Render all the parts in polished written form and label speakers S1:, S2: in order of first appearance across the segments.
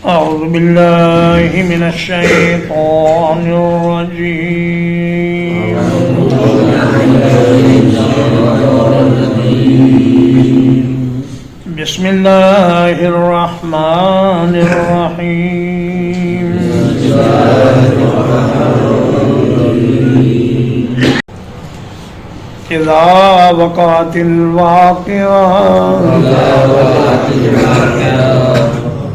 S1: أعوذ بالله من الشيطان الرجيم بسم الله الرحمن الرحيم إذا وقعت الواقعة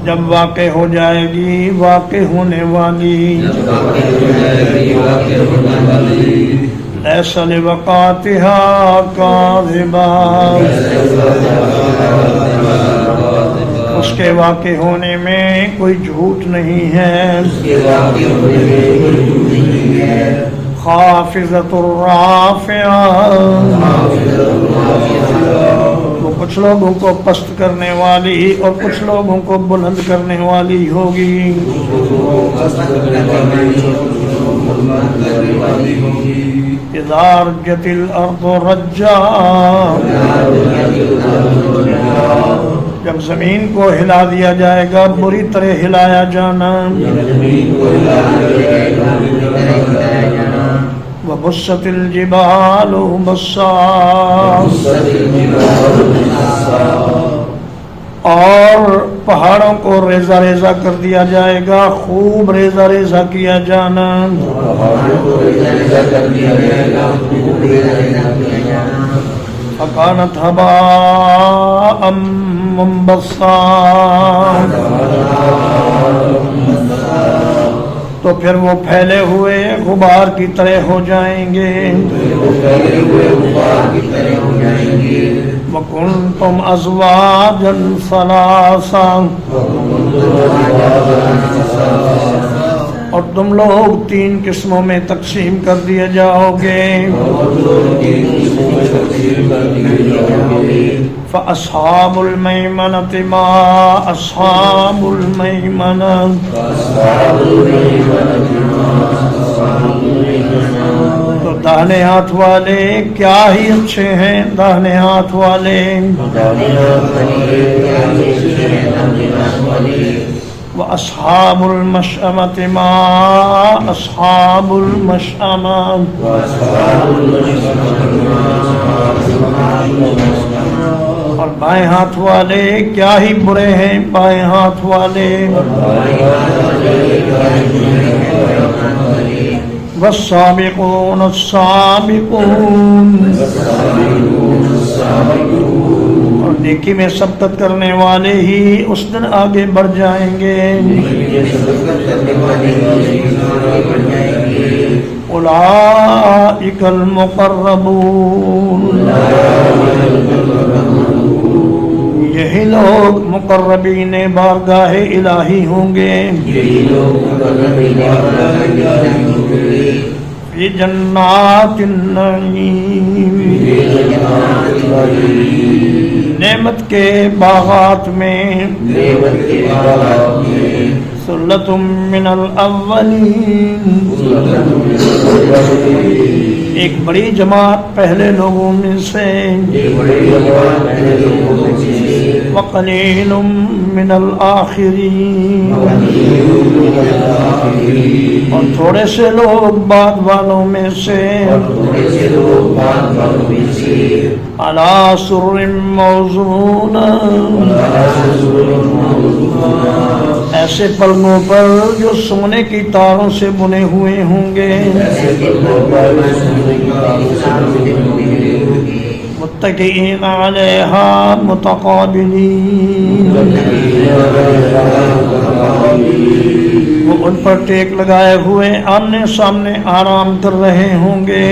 S1: جب واقع ہو جائے گی واقع ہونے والی لیس لوقعتها کاذبہ اس کے واقع ہونے میں کوئی جھوٹ نہیں ہے خافضۃ الرافعہ وہ کچھ لوگوں کو پست کرنے والی اور کچھ لوگوں کو بلند کرنے والی ہوگی اذا رجت الارض رجا جب زمین کو ہلا دیا جائے گا بری طرح ہلایا جانا وبست الجبال بسا اور پہاڑوں کو ریزہ ریزہ کر دیا جائے گا خوب ریزہ ریزہ کیا جانا فکانت ہباء منبثا تو پھر وہ پھیلے ہوئے غبار کی طرح ہو جائیں گے وَكُنْتُمْ أَزْوَاجًا ثَلَاثًا اور تم لوگ 3 قسموں میں تقسیم کر دیے جاؤ گے فَأَصْحَابُ الْمَيْمَنَةِ مَا أَصْحَابُ الْمَيْمَنَةِ تو داہنے ہاتھ والے کیا ہی اچھے ہیں داہنے ہاتھ والے وَأَصْحَابُ الْمَشْأَمَةِ مَا أَصْحَابُ الْمَشْأَمَةِ اور بائیں ہاتھ والے کیا ہی برے ہیں بائیں ہاتھ والے والسابقون السابقون اور نیکی میں سبقت کرنے والے ہی اس دن آگے بڑھ جائیں گے اولئک المقربون یہی لوگ مقربین بارگاہ الہی ہوں گے فی جنات النعیم نعمت کے باغات میں ثلۃ من الاولین ایک بڑی جماعت پہلے لوگوں میں سے وقلیل من الآخرین اور تھوڑے سے لوگ بعد والوں میں سے علی سرر موضونہ ایسے پلنگوں پر جو سونے کی تاروں سے بنے ہوئے ہوں گے متکئین علیہا متقابلین وہ ان پر ٹیک لگائے ہوئے آمنے سامنے آرام کر رہے ہوں گے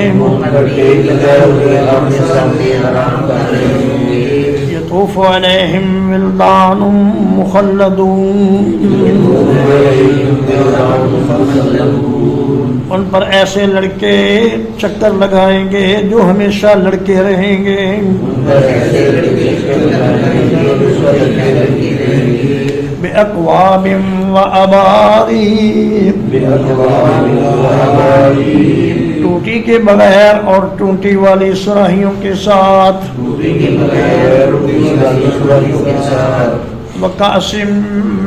S1: یطوف علیہم ولدان مخلدون ان پر ایسے لڑکے چکر لگائیں گے جو ہمیشہ لڑکے رہیں گے بِأَكْوَابٍ وَأَبَارِيقٍ ٹوٹی کے بغیر اور ٹوٹی والی سراہیوں کے ساتھ وکأسٍ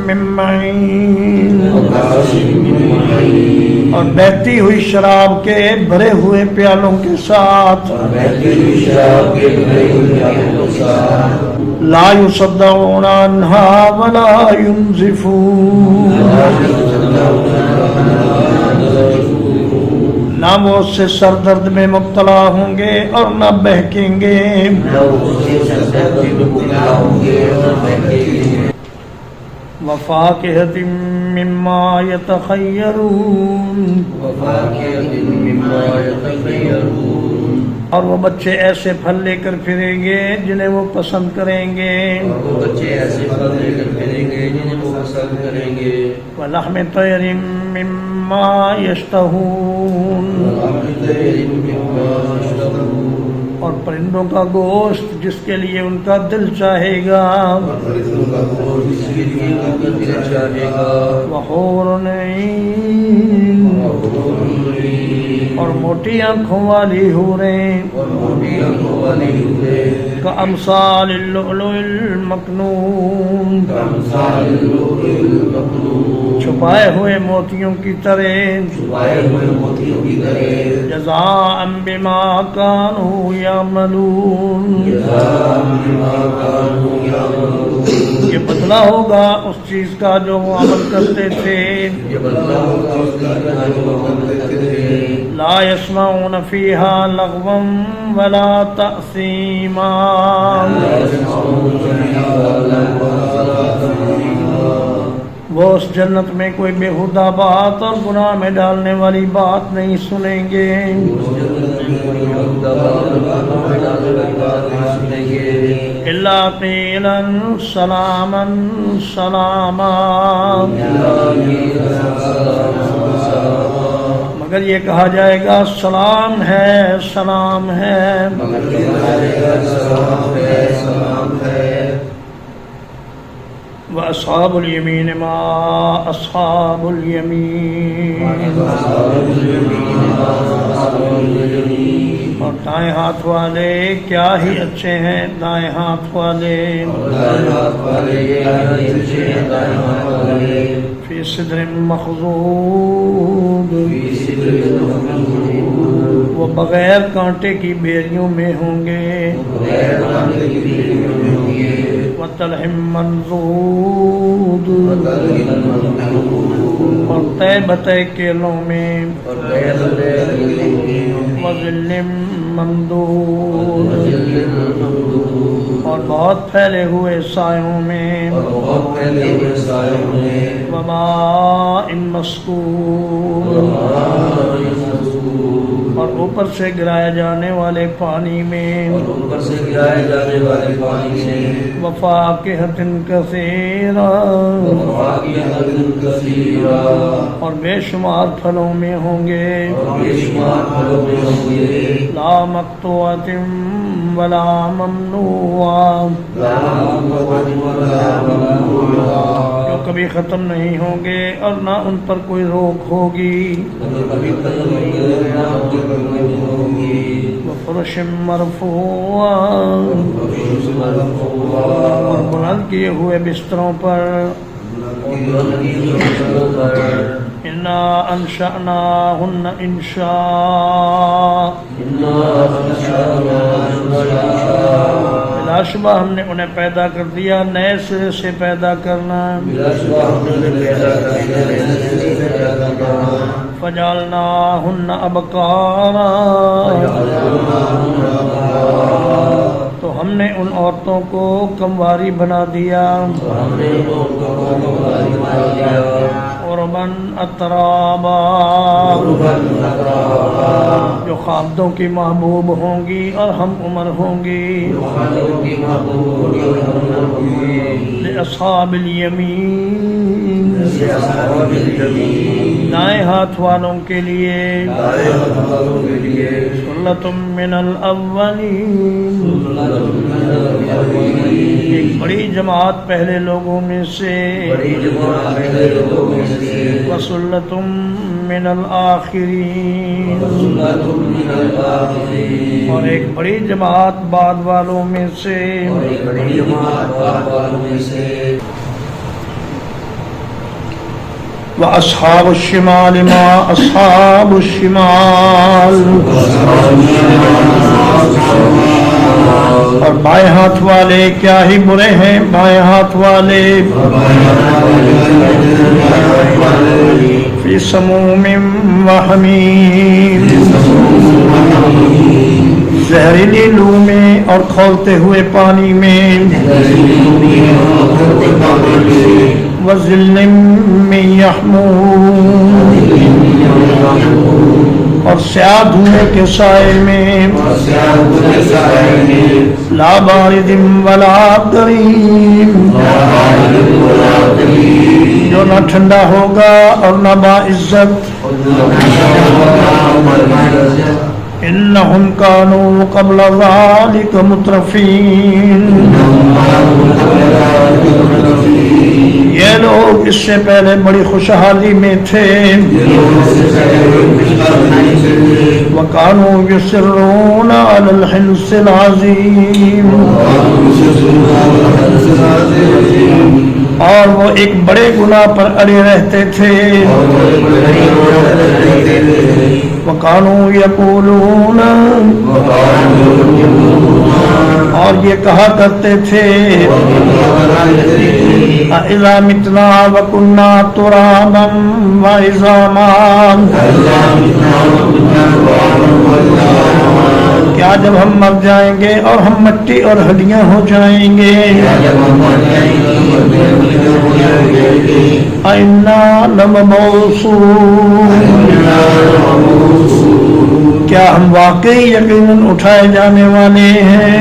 S1: من معین، اور بہتی ہوئی شراب کے بھرے ہوئے پیالوں کے ساتھ، لا یصدعون عنہا ولا ینزفون، نہ وہ اس سے سر درد میں مبتلا ہوں گے اور نہ بہکیں گے۔ وفاکہۃ مما یتخیرون، اور وہ بچے ایسے پھل لے کر پھریں گے جنہیں وہ پسند کریں گے۔ وَلَحْمِ طَيْرٍ مِّمَّا يَشْتَهُونَ، اور پرندوں کا گوشت جس کے لیے ان کا دل چاہے گا۔ وحور عین، اور موٹی آنکھوں والی حوریں، کامثال اللؤلؤ المکنون، چھپائے ہوئے موتیوں کی طرح، جزاء بما کانوا یعملون، یہ بدلہ ہوگا اس چیز کا جو وہ عمل کرتے تھے۔ لا يسمعون فيها لغوا ولا تأثیما، وہ اس جنت میں کوئی بیہودہ بات اور گناہ میں ڈالنے والی بات نہیں سنیں گے۔ الا قیلا سلاما سلاما، مگر یہ کہا جائے گا سلام ہے سلام ہے۔ وَأَصْحَابُ الْيَمِينِ مَا أَصْحَابُ الْيَمِينِ، اور دائیں ہاتھ والے کیا ہی اچھے ہیں دائیں ہاتھ والے۔ فی صدر مخضود، وہ بغیر کانٹے کی بیریوں میں ہوں گے۔ وطلح منضود، اور طے بتے کیلوں میں۔ وظل ممدود، اور بہت پھیلے ہوئے سایوں میں۔ وماء مسکوب، اور اوپر سے گرائے جانے والے پانی میں۔ وفاکہۃ کثیرہ، اور بے شمار پھلوں میں ہوں گے۔ لا مقطوعۃ ولا ممنوعہ، جو کبھی ختم نہیں ہوں گے اور نہ ان پر کوئی روک ہوگی۔ وفرش مرفوعہ، اور بلند کیے ہوئے بستروں پر۔ انا انشأناہن انشاء، بلا شبہ ہم نے انہیں پیدا کر دیا نئے سرے سے پیدا کرنا۔ فجعلناہن ابکارا، تو ہم نے ان عورتوں کو کمواری بنا دیا۔ عرباً اترابا، جو خامدوں کی محبوب ہوں گی اور ہم عمر ہوں گی۔ لأصحاب الیمین، دائیں ہاتھ والوں کے لیے۔ ثلۃ من الاولین، ایک بڑی جماعت پہلے لوگوں میں سے۔ وثلۃ من الآخرین، اور ایک بڑی جماعت بعد والوں میں سے۔ وأصحاب الشمال ما أصحاب الشمال، اور بائیں ہاتھ والے کیا ہی برے ہیں بائیں ہاتھ والے، فی سموم وحمیم، زہریلی لو میں اور کھولتے ہوئے پانی میں، وظل من یحموم، اور سیاہ دھوئے کے سائے میں، لا بارد ولا کریم، جو نہ ٹھنڈا ہوگا اور نہ باعزت، انہم کانوا قبل ذلک مترفین، یہ لوگ اس سے پہلے بڑی خوشحالی میں تھے، وَكَانُوا يُصِرُّونَ عَلَى الْحِنْثِ الْعَظِيمِ، اور وہ ایک بڑے گناہ پر اڑے رہتے تھے، وَكَانُوا يَقُولُونَ، اور یہ کہا کرتے تھے، اِذَا مِتْنَا وَكُنَّا تُرَابًا وَعِظَامًا، کیا جب ہم مر جائیں گے اور ہم مٹی اور ہڈیاں ہو جائیں گے، اِنَّا لَمَبْعُوثُونَ، کیا ہم واقعی یقیناً اٹھائے جانے والے ہیں،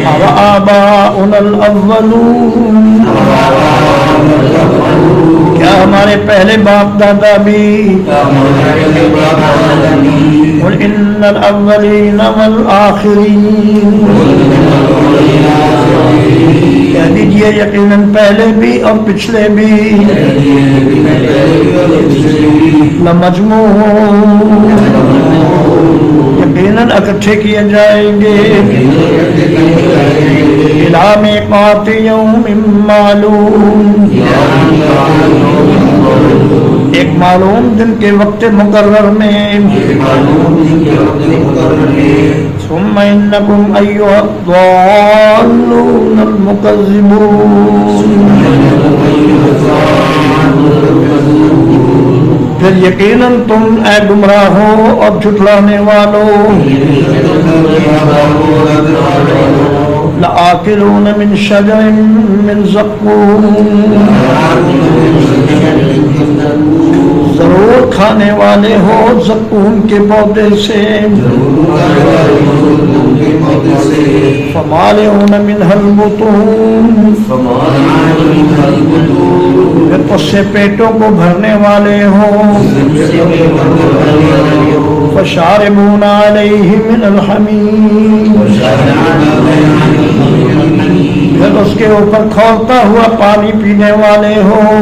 S1: آباؤنا الاولون، کیا ہمارے پہلے باپ دادا بھی، قل ان الاولین والآخرین، کہہ دیجئے یقیناً پہلے بھی اور پچھلے بھی، لمجموعون، یقیناً اکٹھے کیے جائیں گے، الی میقات یوم معلوم، ایک معلوم دن کے وقت مقرر میں، ثم انکم ایھا الضالون المکذبون، پھر یقیناً تم اے گمراہو اور جھٹلانے والوں، لآکلون من شجر من زقوم، ضرور کھانے والے ہو زقوم کے پودے سے، فمالئون منها البطون، پھر اس سے پیٹوں کو بھرنے والے ہوں، فشاربون علیہ من الحمیم، پھر اس کے اوپر کھولتا ہوا پانی پینے والے ہوں،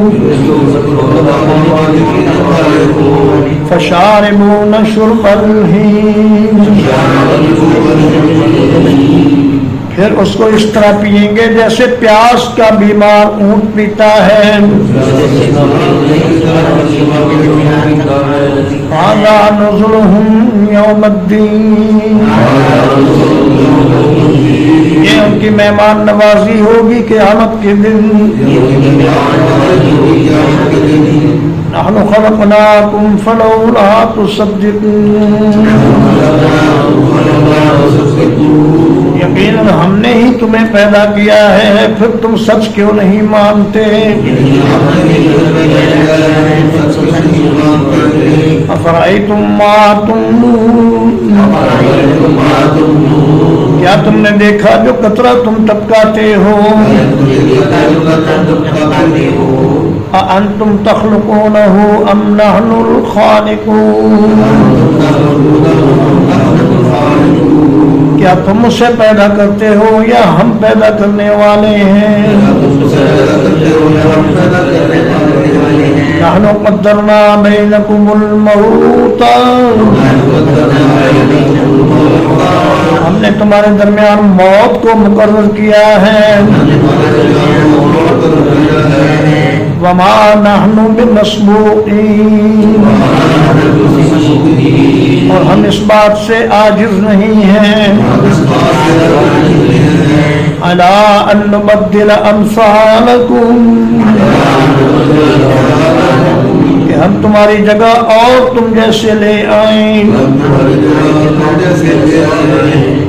S1: فشاربون شرب الہیم، پھر اس کو اس طرح پئیں گے جیسے پیاس کا بیمار اونٹ پیتا ہے، هذا نزلهم یوم الدین، یہ ان کی مہمان نوازی ہوگی قیامت کے دن، نحن خلقناکم فلولا تصدقون، یقیناً ہم نے ہی تمہیں پیدا کیا ہے پھر تم سچ کیوں نہیں مانتے، افرأیتم ما تمنون، کیا تم نے دیکھا جو قطرہ تم ٹپکاتے ہو، اَأَنْتُمْ تَخْلُقُونَهُ أَمْ نَحْنُ الْخَالِقُونَ، کیا تم اسے پیدا کرتے ہو یا ہم پیدا کرنے والے ہیں، نحن قدرنا بینکم الموت، ہم نے تمہارے درمیان موت کو مقرر کیا ہے، وما نحن بمسبوقین اور ہم اس بات سے عاجز نہیں ہیں علی ان نبدل امثالکم کہ ہم تمہاری جگہ اور تم جیسے لے آئیں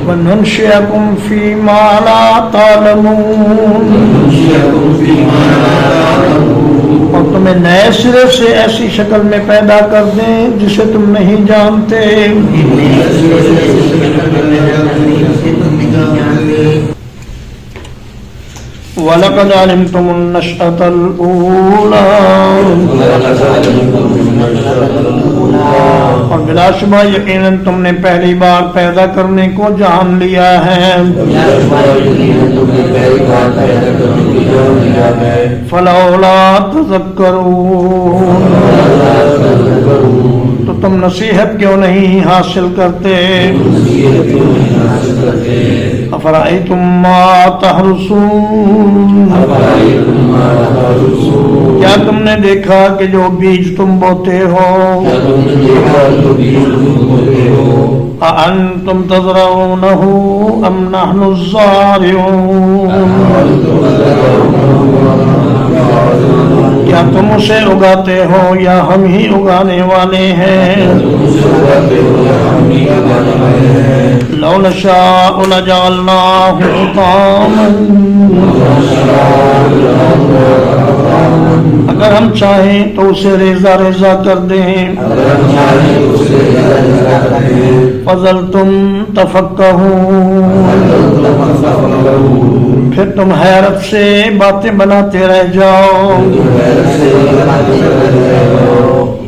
S1: وَنُنْشِئَكُمْ فِي مَا لَا تَعْلَمُونَ اور تمہیں نئے سرے سے ایسی شکل میں پیدا کر دیں جسے تم نہیں جانتے وَلَقَدْ عَلِمْتُمُ النَّشْأَةَ الْأُولَى اور بلا شبہ یقیناً تم نے پہلی بار پیدا کرنے کو جان لیا ہے فَلَوْلَا تَذَكَّرُونَ تو تم نصیحت کیوں نہیں حاصل کرتے افرأیتم ما تحرثون کیا تم نے دیکھا کہ جو بیج تم بوتے ہو اَأَنْتُمْ تَزْرَعُونَهُ أَمْ نَحْنُ الزَّارِعُونَ کیا تم اسے اگاتے ہو یا ہم ہی اگانے والے ہیں لَوْ نَشَاءُ لَجَعَلْنَاهُ حُطَامًا اگر ہم چاہیں تو اسے ریزہ ریزہ کر دیں فَظَلْتُمْ تَفَكَّهُونَ پھر تم حیرت سے باتیں بناتے رہ جاؤ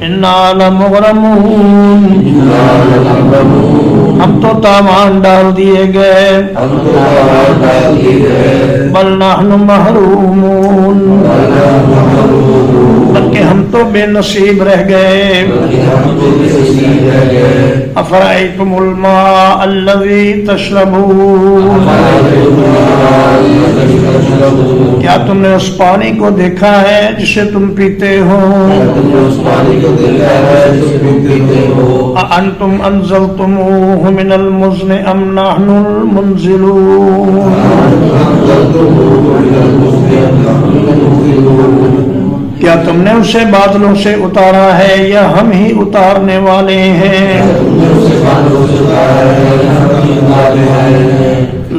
S1: اِنَّا لَمُغْرَمُونَ ہم تو تاوان ڈال دیے گئے بل نحن محرومون بلکہ ہم تو بے نصیب رہ گئے افرأیتم الماء الذی تشربون کیا تم نے اس پانی کو دیکھا ہے جسے تم پیتے ہو اَأَنْتُمْ أَنزَلْتُمُوهُ مِنَ الْمُزْنِ أَمْ نَحْنُ الْمُنزِلُونَ کیا تم نے اسے بادلوں سے اتارا ہے یا ہم ہی اتارنے والے ہیں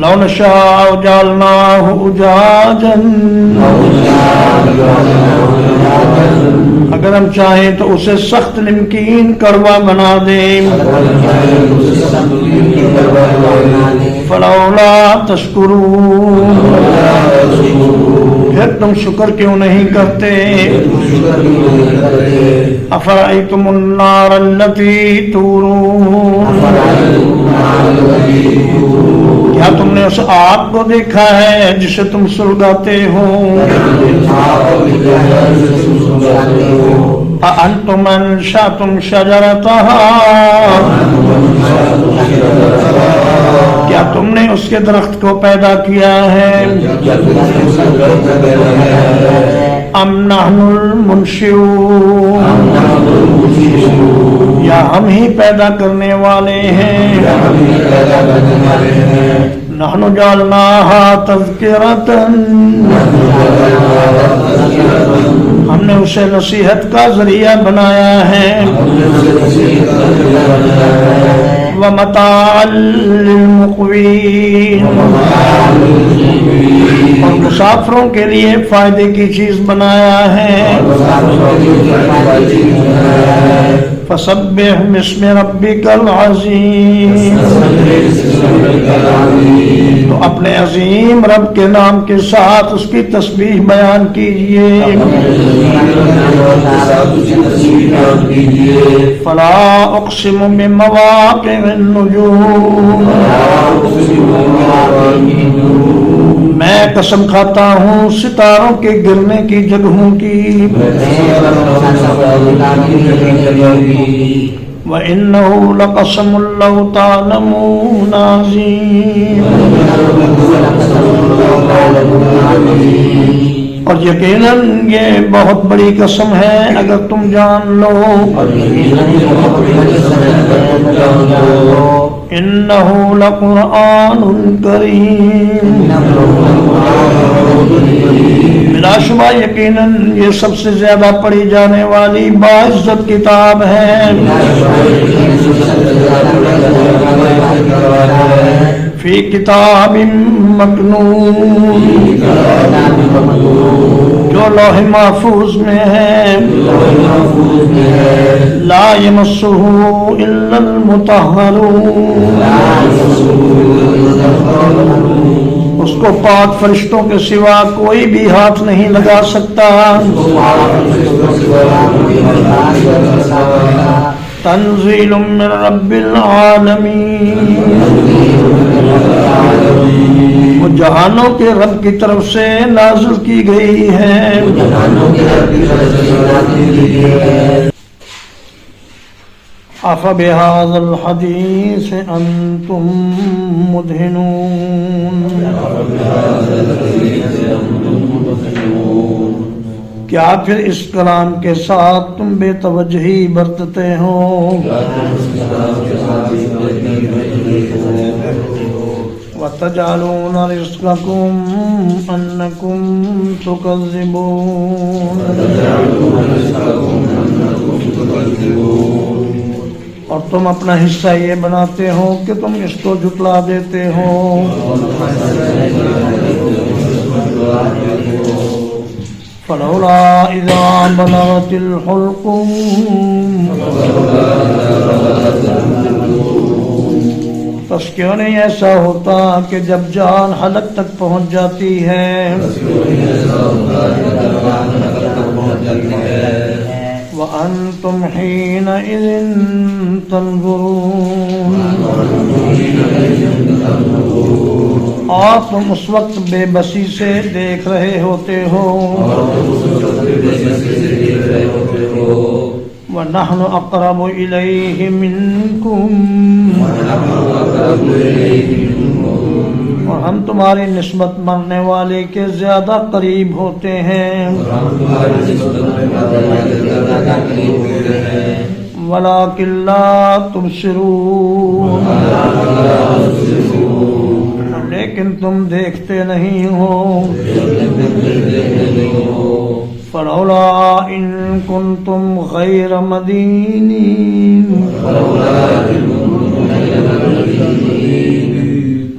S1: لَوْ نَشَاءُ جَعَلْنَاهُ أُجَاجًا اگر ہم چاہیں تو اسے سخت نمکین کڑوا بنا دیں فَلَوْلَا تَشْكُرُونَ پھر تم شکر کیوں نہیں کرتے افرأیتم النار التي تورون کیا تم نے اس آگ کو دیکھا ہے جسے تم سلگاتے ہو اَأَنْتُمْ أَنشَأْتُمْ شَجَرَتَهَا کیا تم نے اس کے درخت کو پیدا کیا ہے ام نحن المنشئون یا ہم ہی پیدا کرنے والے ہیں نحن جعلناها تذکرة ہم نے اسے نصیحت کا ذریعہ بنایا ہے وَمَتَاعًا لِلْمُقْوِينَ اور مسافروں کے لیے فائدے کی چیز بنایا ہے فَسَبِّحْ بِاسْمِ رَبِّكَ الْعَظِيمِ تو اپنے عظیم رب کے نام کے ساتھ اس کی تسبیح بیان کیجئے فَلَا أُقْسِمُ بِمَوَاقِعِ النُّجُومِ میں قسم کھاتا ہوں ستاروں کے گرنے کی جگہوں کی وَإِنَّهُ لَقَسَمٌ لَوْ تَعْلَمُونَ عَظِيمٌ اور یقیناً یہ بہت بڑی قسم ہے اگر تم جان لو انہ لقرآن کریم بلا شبہ یقیناً یہ سب سے زیادہ پڑھی جانے والی باعزت کتاب ہے فی کتاب مکنون جو لوح محفوظ میں ہے لا یمسہ الا المطہرون اس کو پاک فرشتوں کے سوا کوئی بھی ہاتھ نہیں لگا سکتا تنزیل من رب العالمین وہ جہانوں کے رب کی طرف سے نازل کی گئی ہے افبہذا الحدیث انتم مدہنون کیا پھر اس کلام کے ساتھ تم بے توجہی برتتے ہو وَتَجْعَلُونَ رِزْقَكُمْ أَنَّكُمْ تُكَذِّبُونَ اور تم اپنا حصہ یہ بناتے ہو کہ تم اس کو جھٹلا دیتے ہو فلولا اذا بلغت الحلقوم پس کیوں نہیں ایسا ہوتا کہ جب جان حلق تک پہنچ جاتی ہے وَأَنْتُمْ حِينَئِذٍ تَنْظُرُونَ اور تم اس وقت بے بسی سے دیکھ رہے ہوتے ہو وَنَحْنُ أَقْرَبُ إِلَيْهِ مِنْكُمْ اور ہم تمہاری نسبت مرنے والے کے زیادہ قریب ہوتے ہیں وَلَكِنْ لَا تُبْصِرُونَ لیکن تم دیکھتے نہیں ہو فَلَوْلَا إِن كُنْتُمْ غَيْرَ مَدِينِينَ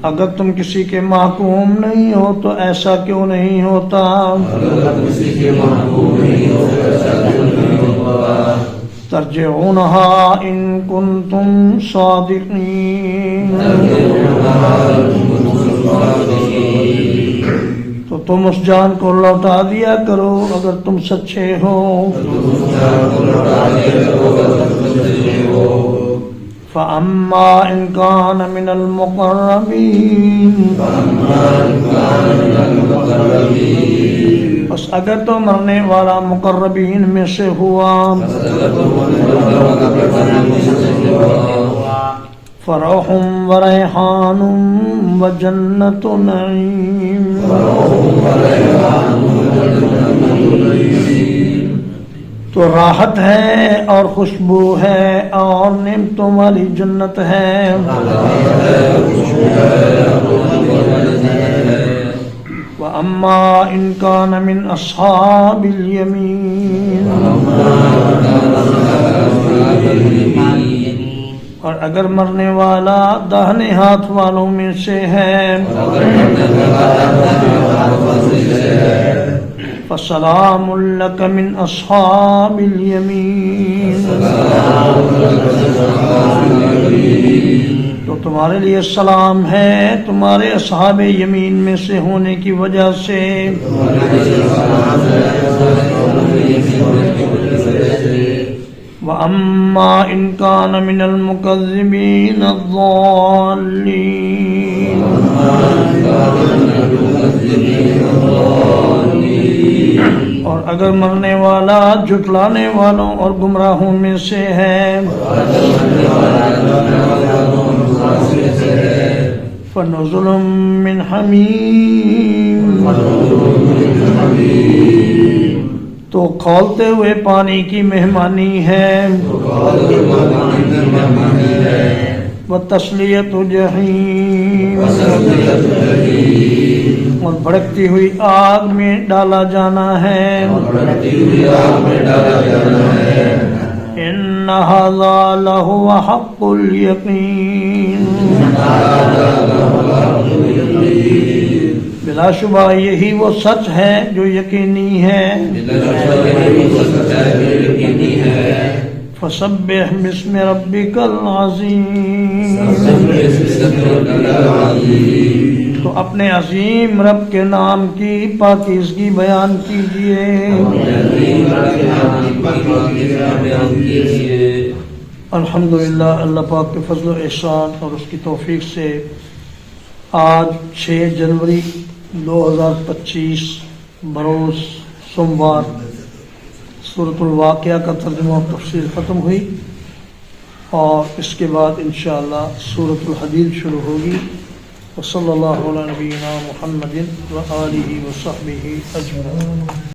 S1: اگر تم کسی کے محکوم نہیں ہو تو ایسا کیوں نہیں ہوتا ترجعونها إن كنتم صادقين تو تم اس جان کو لوٹا دیا کرو اگر تم سچے ہو فَأَمَّا إِن كَانَ مِنَ الْمُقَرَّبِينَ بس اگر تو مرنے والا مقربین میں سے ہوا فَرَوْحٌ وَرَيْحَانٌ وَجَنَّةُ نَعِيمٍ تو راحت ہے اور خوشبو ہے اور نعمتوں والی جنت ہے وَأَمَّا إِن كَانَ مِنْ أَصْحَابِ الْيَمِينِ اور اگر مرنے والا داہنے ہاتھ والوں میں سے ہے فَسَلَامٌ لَكَ مِنْ أَصْحَابِ الْيَمِينِ تو تمہارے لیے سلام ہے تمہارے اصحاب یمین میں سے ہونے کی وجہ سے وَأَمَّا إِن كَانَ مِنَ الْمُكَذِّبِينَ الضَّالِّينَ اور اگر مرنے والا جھٹلانے والوں اور گمراہوں میں سے ہے فَنُزُلٌ مِّنْ حَمِيمٍ تو کھولتے ہوئے پانی کی مہمانی ہے وَتَصْلِيَةُ جَحِيمٍ اور بھڑکتی ہوئی آگ میں ڈالا جانا ہے إِنَّ هَذَا لَهُوَ حَقُّ الْيَقِينِ بلا شبہ یہی وہ سچ ہے جو یقینی ہے فَسَبِّحْ بِاسْمِ رَبِّكَ الْعَظِيمِ تو اپنے عظیم رب کے نام کی پاکیزگی بیان کیجئے الحمدللہ اللہ پاک کے فضل و احسان اور اس کی توفیق سے آج 6 جنوری 2025 بروز سوموار سورۃ الواقعہ کا ترجمہ و تفسیر ختم ہوئی اور اس کے بعد انشاءاللہ سورۃ الحدید شروع ہوگی وصلی اللہ علی نبینا محمد و آلہ و صحبہ اجمعین